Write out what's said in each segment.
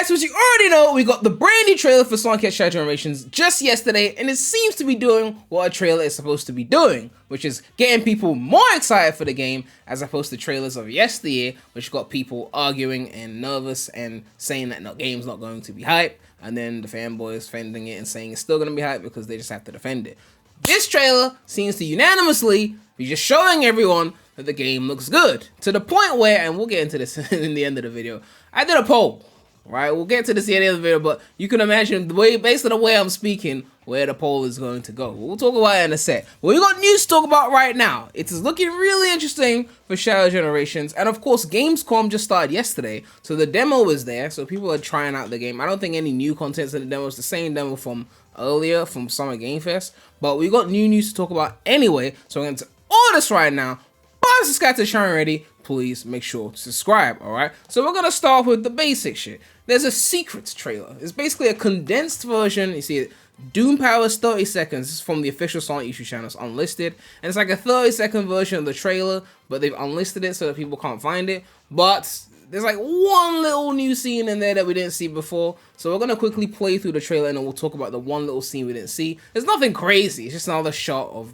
so as you already know, we got the brand new trailer for Sonic X Shadow Generations just yesterday, and it seems to be doing what a trailer is supposed to be doing, which is getting people more excited for the game, as opposed to trailers of yesteryear, which got people arguing and nervous and saying that no game's not going to be hype, and then the fanboys defending it and saying it's still going to be hype because they just have to defend it. This trailer seems to unanimously be just showing everyone that the game looks good, to the point where, and we'll get into this in the end of the video, I did a poll. Right, we'll get to this at the end of the video, but you can imagine the way, based on the way I'm speaking, where the poll is going to go. We'll talk about it in a sec. But we got news to talk about right now. It is looking really interesting for Shadow Generations, and of course, Gamescom just started yesterday, so the demo is there, so people are trying out the game. I don't think any new content's in the demo. It's the same demo from earlier, from Summer Game Fest, but we got new news to talk about anyway, so I'm going to all this right now. But subscribe to the channel already. Please make sure to subscribe, alright? So we're gonna start with the basic shit. There's a secrets trailer. It's basically a condensed version. You see it, Doom Power's 30 seconds. This is from the official Sonic YouTube channel. It's unlisted. And it's like a 30-second version of the trailer, but they've unlisted it so that people can't find it. But there's like one little new scene in there that we didn't see before. So we're gonna quickly play through the trailer and then we'll talk about the one little scene we didn't see. There's nothing crazy. It's just another shot of,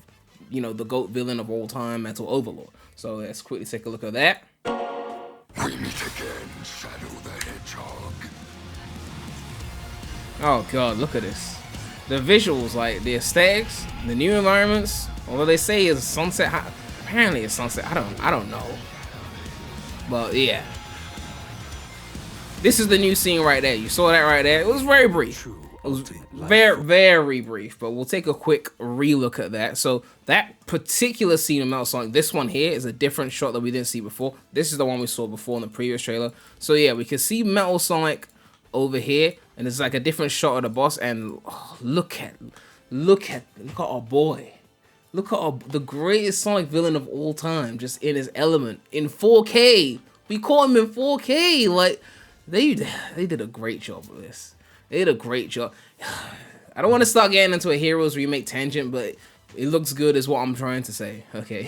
you know, the GOAT villain of all time, Metal Overlord. So let's quickly take a look at that. We meet again, Shadow the Hedgehog. Oh god, look at this. The visuals, like the aesthetics, the new environments. Although they say it's sunset, apparently it's sunset. I don't know. But yeah, this is the new scene right there. You saw that right there. It was very brief. It was very brief, but we'll take a quick relook at that. So that particular scene of Metal Sonic, this one here is a different shot that we didn't see before. This is the one we saw before in the previous trailer. So yeah, we can see Metal Sonic over here, and it's like a different shot of the boss. And oh, look at our boy. Look at the greatest Sonic villain of all time, just in his element in 4K. We caught him in 4K. Like they did a great job with this. They did a great job. I don't want to start getting into a Heroes remake tangent, but it looks good is what I'm trying to say. Okay,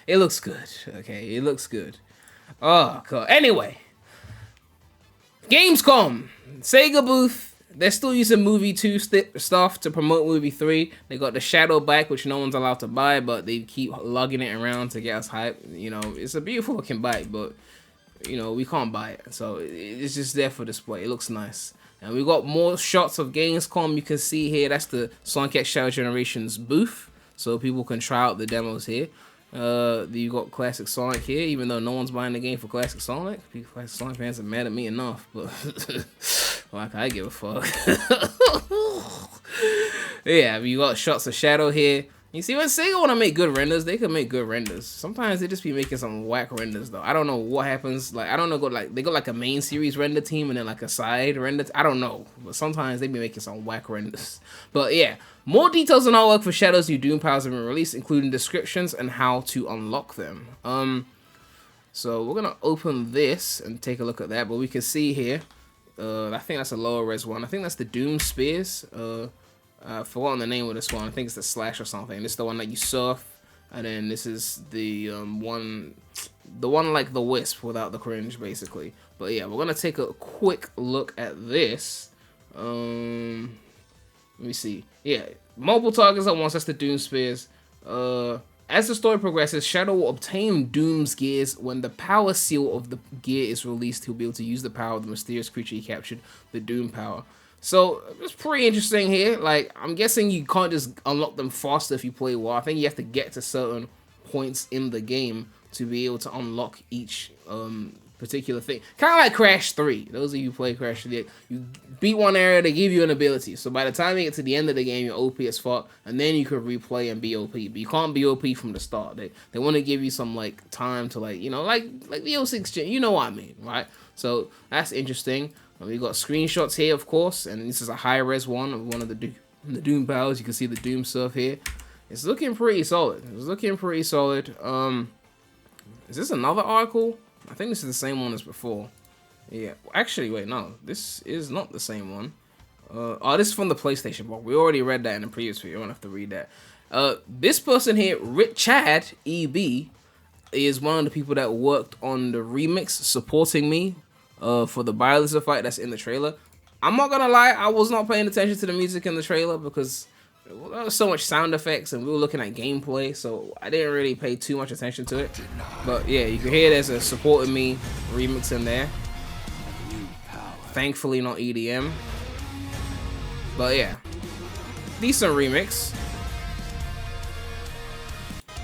it looks good. Okay, it looks good. Oh, God. Anyway, Gamescom, Sega booth. They're still using Movie 2 stuff to promote Movie 3. They got the Shadow bike, which no one's allowed to buy, but they keep lugging it around to get us hype. You know, it's a beautiful looking bike, but, you know, we can't buy it. So it's just there for display. It looks nice. And we got more shots of Gamescom. You can see here, that's the Sonic X Shadow Generations booth. So people can try out the demos here. You got Classic Sonic here, even though no one's buying the game for Classic Sonic. Classic Sonic fans are mad at me enough, but like I give a fuck. Yeah, you got shots of Shadow here. You see, when Sega want to make good renders, they can make good renders. Sometimes they just be making some whack renders, though. I don't know what happens. Like, I don't know, they got like a main series render team and then like a side render. I don't know, but sometimes they be making some whack renders. But yeah, more details on artwork for Shadow's new Doom powers have been released, including descriptions and how to unlock them. So we're gonna open this and take a look at that. But we can see here, I think that's a lower res one. I think that's the Doom Spears. I've forgotten the name of this one. I think it's the Slash or something. This is the one that you surf, and then this is the one like the Wisp without the cringe, basically. But yeah, we're gonna take a quick look at this. Let me see. Yeah, multiple targets at once. That's the Doom Spears. As the story progresses, Shadow will obtain Doom's gears. When the power seal of the gear is released, he'll be able to use the power of the mysterious creature he captured, the Doom power. So it's pretty interesting here. Like, I'm guessing you can't just unlock them faster if you play well. I think you have to get to certain points in the game to be able to unlock each particular thing. Kind of like Crash 3. Those of you who play Crash 3, you beat one area, they give you an ability. So by the time you get to the end of the game, you're OP as fuck, and then you can replay and be OP. But you can't be OP from the start. They want to give you some like time to, like, you know, like the 06 gen. You know what I mean, right? So that's interesting. We got screenshots here, of course, and this is a high-res one of one of the Doom powers. You can see the Doom stuff here. It's looking pretty solid. It's looking pretty solid. Is this another article? I think this is the same one as before. Yeah. Actually, wait, no. This is not the same one. Oh, this is from the PlayStation blog. We already read that in the previous video. I don't have to read that. This person here, Chad EB, is one of the people that worked on the remix supporting me for the Biolizard fight that's in the trailer. I'm not gonna lie, I was not paying attention to the music in the trailer because there was so much sound effects and we were looking at gameplay, so I didn't really pay too much attention to it. But yeah, you can hear there's a Supporting Me remix in there. Thankfully not EDM. But yeah, decent remix.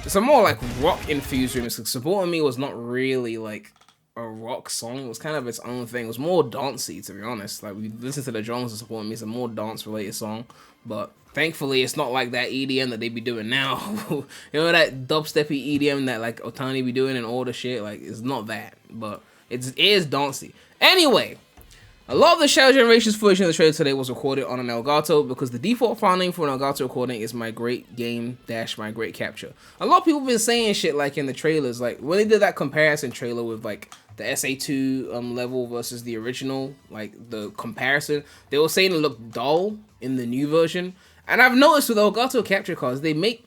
It's a more like rock infused remix. Like, Supporting Me was not really like a rock song. It was kind of its own thing. It was more dancey, to be honest. Like, we listened to the drums and Supporting Me. It's a more dance related song. But thankfully, it's not like that EDM that they be doing now. You know, that dubsteppy EDM that like Otani be doing and all the shit. Like, it's not that. But it is dancey. Anyway. A lot of the Shadow Generations footage in the trailer today was recorded on an Elgato because the default file name for an Elgato recording is my great game - my great capture. A lot of people have been saying shit like in the trailers, like when they did that comparison trailer with like the SA2 level versus the original, like the comparison, they were saying it looked dull in the new version. And I've noticed with Elgato capture cards, they make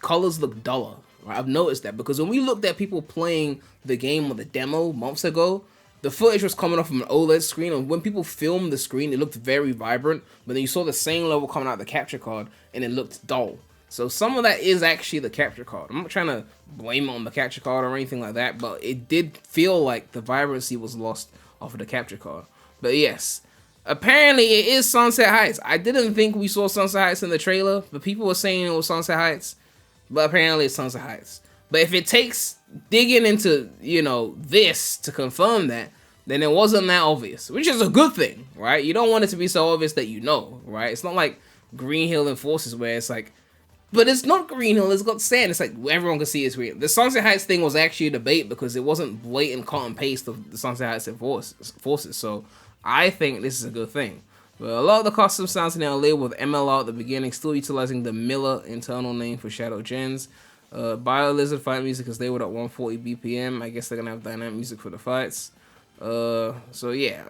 colors look duller. Right? I've noticed that because when we looked at people playing the game or the demo months ago, the footage was coming off from an OLED screen, and when people filmed the screen, it looked very vibrant, but then you saw the same level coming out of the capture card, and it looked dull. So some of that is actually the capture card. I'm not trying to blame it on the capture card or anything like that, but it did feel like the vibrancy was lost off of the capture card. But yes, apparently it is Sunset Heights. I didn't think we saw Sunset Heights in the trailer, but people were saying it was Sunset Heights, but apparently it's Sunset Heights. But if it takes digging into, you know, this to confirm that, then it wasn't that obvious, which is a good thing, right? You don't want it to be so obvious that you know, right? It's not like Green Hill and Forces where it's like, but it's not Green Hill, it's got sand. It's like everyone can see it's real. The Sunset Heights thing was actually a debate because it wasn't blatant cut and paste of the Sunset Heights and Forces. So I think this is a good thing. But a lot of the custom sounds now labeled with MLR at the beginning, still utilizing the Miller internal name for Shadow Gens. BioLizard fight music is labeled at 140 BPM. I guess they're gonna have dynamic music for the fights. So yeah,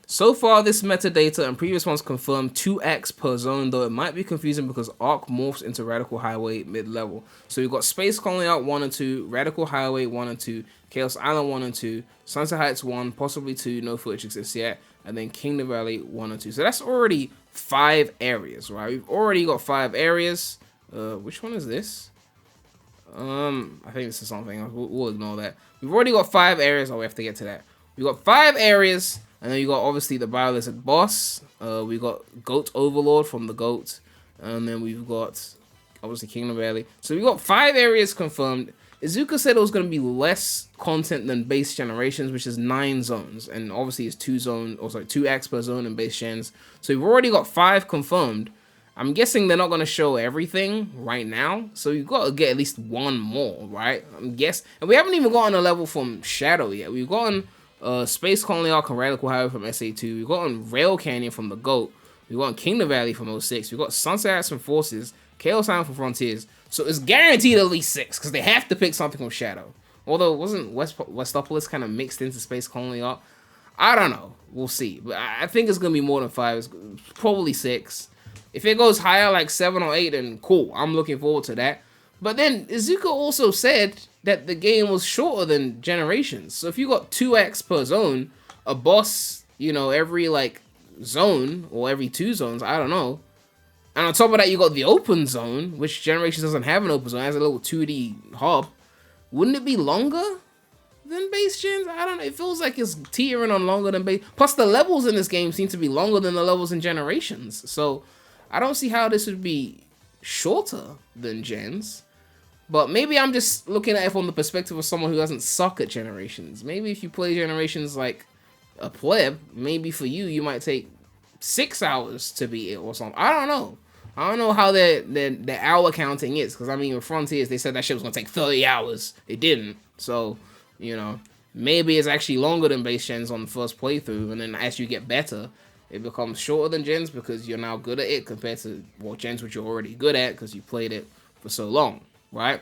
so far this metadata and previous ones confirmed 2x per zone, though it might be confusing because Arc morphs into Radical Highway mid-level. So we've got Space Colony Arc 1 and 2, Radical Highway 1 and 2, Chaos Island 1 and 2, Sunset Heights 1, possibly 2, no footage exists yet, and then Kingdom Valley 1 and 2. So that's already 5 areas, right? We've already got 5 areas. Which one is this? I think this is something else. We'll ignore that. We've already got 5 areas. Oh, we have to get to that. We got 5 areas, and then you got obviously the BioLizard boss. We got Goat Overlord from the Goat, and then we've got obviously Kingdom Valley. So we got 5 areas confirmed. Izuka said it was going to be less content than base generations, which is 9 zones, and obviously it's 2x per zone in base gens. So we've already got 5 confirmed. I'm guessing they're not going to show everything right now, so you've got to get at least 1 more, right? I'm guessing. And we haven't even gotten a level from Shadow yet. We've gotten Space Colony Arc and Radical Highway from SA2. We've gotten Rail Canyon from the GOAT. We've gotten Kingdom Valley from 06. We've got Sunset Heights from Forces, Chaos Island from Frontiers. So it's guaranteed at least 6, because they have to pick something from Shadow. Although, wasn't Westopolis kind of mixed into Space Colony Arc? I don't know. We'll see. But I think it's going to be more than 5. It's probably 6. If it goes higher, like 7 or 8, then cool. I'm looking forward to that. But then Izuka also said that the game was shorter than Generations. So if you got 2x per zone, a boss, you know, every like zone or every 2 zones, I don't know. And on top of that, you got the open zone, which Generations doesn't have an open zone. It has a little 2D hub. Wouldn't it be longer than base gens? I don't know. It feels like it's teetering on longer than base. Plus, the levels in this game seem to be longer than the levels in Generations. So I don't see how this would be shorter than gens. But maybe I'm just looking at it from the perspective of someone who doesn't suck at Generations. Maybe if you play Generations like a pleb, maybe for you, you might take 6 hours to beat it or something. I don't know. I don't know how the hour counting is. Because, I mean, with Frontiers, they said that shit was going to take 30 hours. It didn't. So, you know, maybe it's actually longer than base gens on the first playthrough. And then as you get better, it becomes shorter than gens because you're now good at it compared to, well, gens which you're already good at because you played it for so long, right?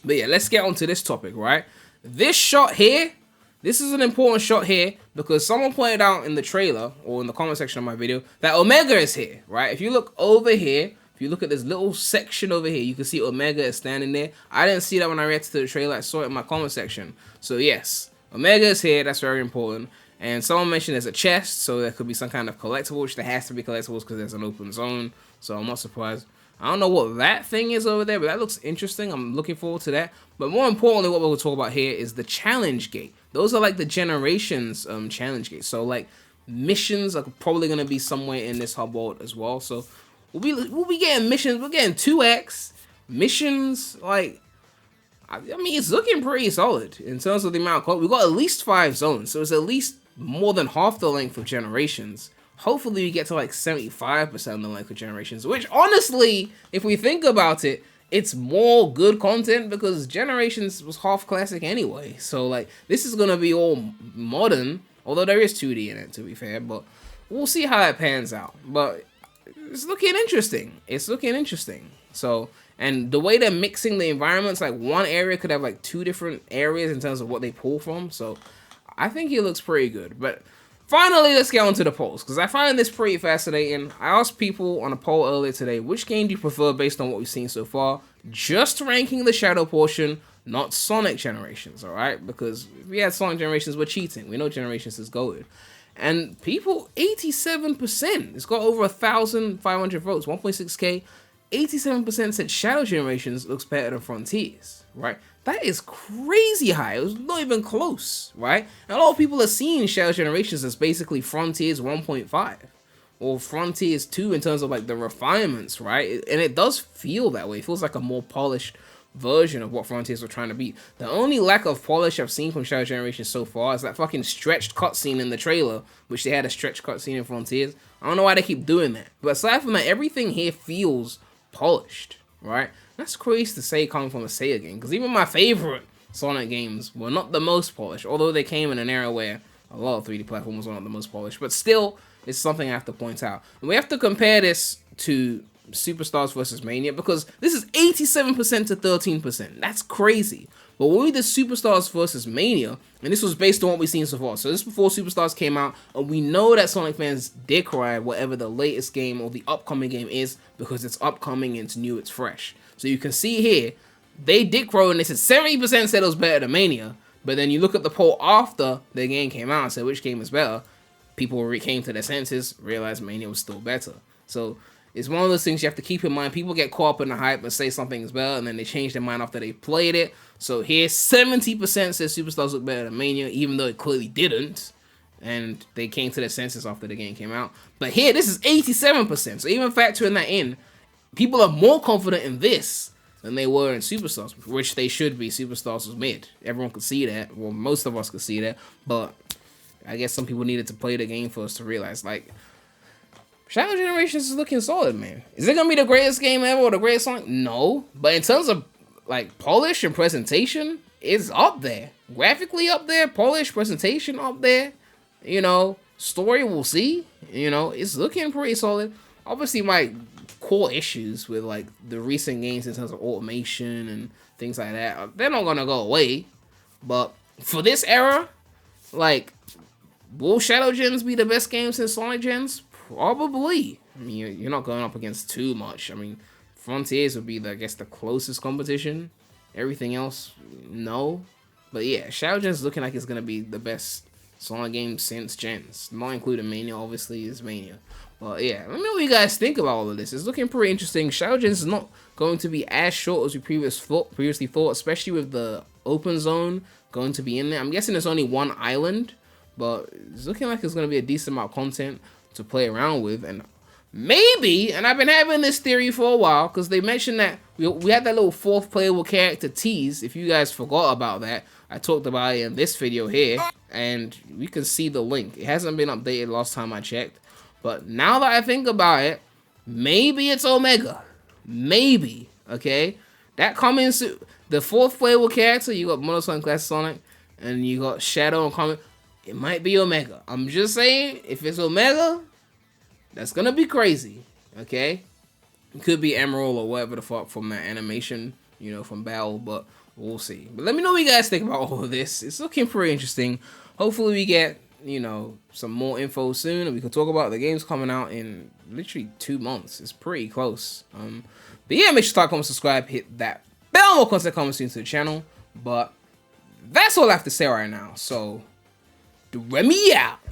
But yeah, let's get on to this topic, right? This shot here, this is an important shot here because someone pointed out in the trailer or in the comment section of my video that Omega is here, right? If you look over here, if you look at this little section over here, you can see Omega is standing there. I didn't see that when I reacted to the trailer. I saw it in my comment section. So yes, Omega is here. That's very important. And someone mentioned there's a chest, so there could be some kind of collectible, which there has to be collectibles because there's an open zone. So I'm not surprised. I don't know what that thing is over there, but that looks interesting. I'm looking forward to that. But more importantly, what we're going to talk about here is the challenge gate. Those are like the generations challenge gates. So like missions are probably going to be somewhere in this hub world as well. So we'll be getting missions. We're getting 2x missions. Like, I mean, it's looking pretty solid in terms of the amount of code. We got at least 5 zones, so it's at least more than half the length of generations. Hopefully we get to like 75% of the length of generations, which honestly, if we think about it, it's more good content because generations was half classic anyway. So like, this is gonna be all modern, although there is 2D in it, to be fair, but we'll see how it pans out. But it's looking interesting. It's looking interesting. So, and the way they're mixing the environments, like one area could have like 2 different areas in terms of what they pull from. So I think it looks pretty good. But finally, let's get on to the polls, because I find this pretty fascinating. I asked people on a poll earlier today, which game do you prefer based on what we've seen so far? Just ranking the Shadow portion, not Sonic Generations, alright? Because if we had Sonic Generations, we're cheating. We know Generations is goated. And people, 87%. It's got over 1,500 votes, 1.6k. 87% said Shadow Generations looks better than Frontiers, right? That is crazy high. It was not even close, right? And a lot of people are seeing Shadow Generations as basically Frontiers 1.5 or Frontiers 2 in terms of like the refinements, right? And it does feel that way. It feels like a more polished version of what Frontiers were trying to be. The only lack of polish I've seen from Shadow Generations so far is that fucking stretched cutscene in the trailer, which they had a stretched cutscene in Frontiers. I don't know why they keep doing that. But aside from that, everything here feels polished, right? That's crazy to say coming from a Sega game, because even my favorite Sonic games were not the most polished, although they came in an era where a lot of 3D platforms were not the most polished, but still, it's something I have to point out. And we have to compare this to Superstars versus Mania, because this is 87% to 13%. That's crazy. But when we did Superstars versus Mania, and this was based on what we've seen so far, so this is before Superstars came out, and we know that Sonic fans did cry whatever the latest game or the upcoming game is, because it's upcoming, it's new, it's fresh. So you can see here, they did grow, and they said 70% said it was better than Mania, but then you look at the poll after the game came out and said which game is better, people came to their senses, realized Mania was still better. So it's one of those things you have to keep in mind. People get caught up in the hype and say something is better, and then they change their mind after they played it. So here, 70% says Superstars look better than Mania, even though it clearly didn't. And they came to their senses after the game came out. But here, this is 87%. So even factoring that in, people are more confident in this than they were in Superstars, which they should be. Superstars was mid. Everyone could see that. Well, most of us could see that. But I guess some people needed to play the game for us to realize, like, Shadow Generations is looking solid, man. Is it gonna be the greatest game ever or the greatest Sonic? No. But in terms of like polish and presentation, it's up there. Graphically up there, polish, presentation up there. You know, story we'll see. You know, it's looking pretty solid. Obviously, my core issues with like the recent games in terms of automation and things like that, they're not gonna go away. But for this era, like, will Shadow Gens be the best games since Sonic Gens? Probably. I mean, you're not going up against too much. I mean, Frontiers would be, I guess, the closest competition. Everything else, no. But yeah, Shadow Gens looking like it's going to be the best Sonic game since Gens. Not including Mania, obviously, is Mania. But yeah, let me know what you guys think about all of this. It's looking pretty interesting. Shadow Gens is not going to be as short as we previously thought, especially with the open zone going to be in there. I'm guessing there's only one island, but it's looking like it's going to be a decent amount of content to play around with. And maybe, and I've been having this theory for a while, because they mentioned that we had that little 4th playable character tease. If you guys forgot about that, I talked about it in this video here, and we can see the link. It hasn't been updated last time I checked, but now that I think about it, maybe it's Omega. Maybe, okay? That comments, the 4th playable character, you got Mono Sonic, Classic Sonic, and you got Shadow and Comet. It might be Omega. I'm just saying, if it's Omega, that's gonna be crazy, okay? It could be Emerald or whatever the fuck from that animation, you know, from Battle, but we'll see. But let me know what you guys think about all of this. It's looking pretty interesting. Hopefully we get, you know, some more info soon, and we can talk about the games coming out in literally 2 months. It's pretty close. But yeah, make sure to like, comment, subscribe, hit that bell, more content coming soon to the channel. But that's all I have to say right now, so Remy out.